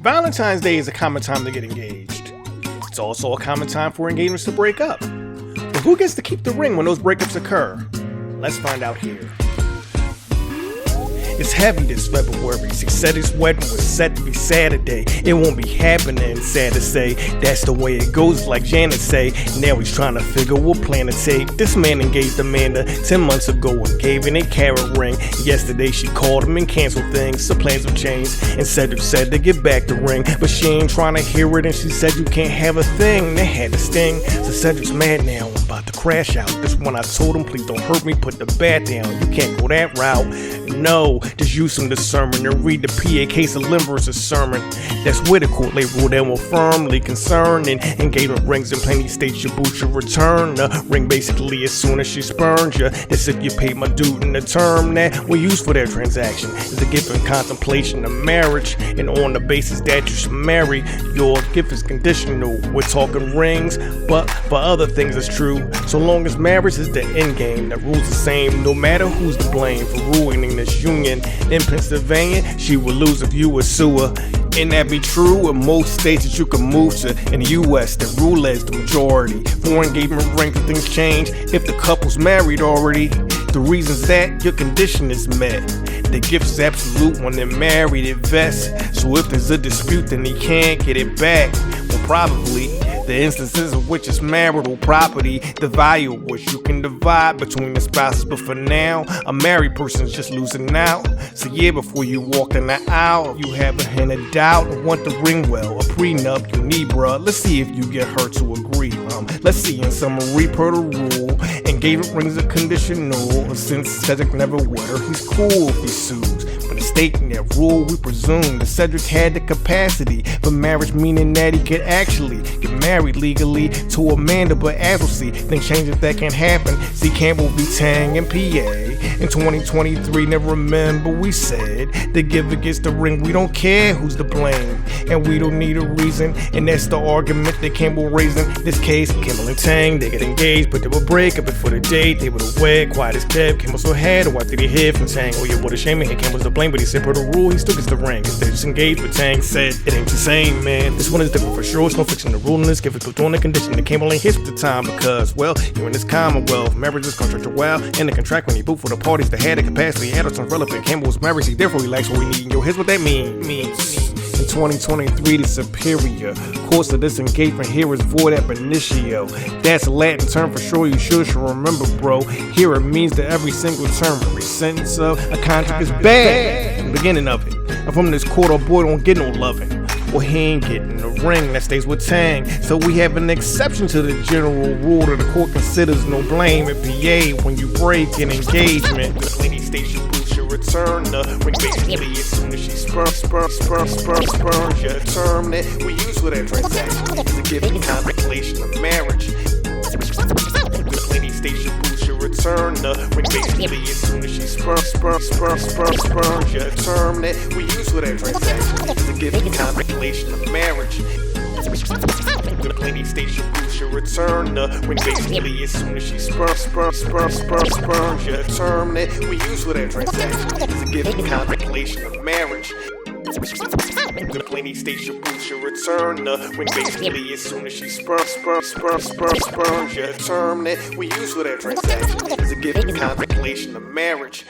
Valentine's Day is a common time to get engaged. It's also a common time for engagements to break up. But who gets to keep the ring when those breakups occur? Let's find out here. It's heavy this February. She said his wedding was set to be Saturday. It won't be happening, sad to say. That's the way it goes, like Janet say. Now he's trying to figure what plan to take. This man engaged Amanda 10 months ago and gave an 8-carat ring. Yesterday she called him and canceled things, so plans have changed. And Cedric said to get back the ring, but she ain't trying to hear it, and she said you can't have a thing. They had to sting, so Cedric's mad now. I'm about to crash out. This one I told him, please don't hurt me, put the bat down. You can't go that route. No, just use some discernment and read the PA case of Lindh versus Surman. That's where the court they ruled and were firmly concerned. And engagement rings in plenty states your boo should return. The ring basically as soon as she spurns you. That's if you paid my dude in the term that we use for that transaction is a gift in contemplation of marriage. And on the basis that you should marry, your gift is conditional. We're talking rings, but for other things it's true. So long as marriage is the end game, the rules the same no matter who's to blame for ruining this union. In Pennsylvania, she would lose if you would sue her. And that be true in most states that you can move to. In the US, the rule is the majority. For engagement rings, things change if the couple's married already. The reason's that your condition is met. The gift's absolute when they're married, it vests. So if there's a dispute, then he can't get it back. Well, probably. The instances of which is marital property, the value of which you can divide between the spouses. But for now, a married person's just losing out. So yeah, before you walk in the aisle, you have a hint of doubt and want the ring well. A prenup you need, bruh. Let's see if you get her to agree. Let's see in summary per the rule. Engagement rings are conditional. Since Cedric never wed her, he's cool if he sues. But in stating that rule, we presume that Cedric had the capacity for marriage, meaning that he could actually get married legally to Amanda, but as we'll see, then changes that can happen. See Campbell v. Tang and PA in 2023. Now remember we said the giver gets the ring. We don't care who's to blame, and we don't need a reason. And that's the argument that Campbell raised in this case. Campbell and Tang, they get engaged, but they would break up before the date. They would have wed, quiet as kept. Campbell so had a wife that he hid from Tang. Oh yeah, what a shame. And Campbell's to blame, but he said per the rule, he still gets the ring. Cause they just engaged, but Tang said it ain't the same, man. This one is different for sure. It's no fixing the rule in this. Give it to on the condition that Campbell ain't his at the time because, well, you're in this commonwealth. Marriage is contractual, and the contract when you boot for the parties that had the capacity. Adults relevant. Campbell was married, see, therefore he likes what we need. Yo, here's what that means. In 2023, the superior course of this engagement here is void ab initio. That's a Latin term for sure. You should remember, bro. Here it means that every single term, every sentence of a contract is bad from the beginning of it. And from this court, our boy don't get no loving. Well, he ain't getting the ring, that stays with Tang. So we have an exception to the general rule that the court considers no blame at PA when you break an engagement. The lady states your boo should return the ring basically as soon as she spurns your term that we use for that transaction is a gift in contemplation of marriage. The lady states your boo should return the ring basically as soon as she spurns your term that we use for that transaction is a gift in contemplation of marriage. The lady states your boo should return the ring basically as soon as she spurns your term that we use for that transaction is a gift in contemplation of marriage. The lady states your boo should return the ring basically as soon as she spurns your term that we use for that transaction is a gift in contemplation of marriage.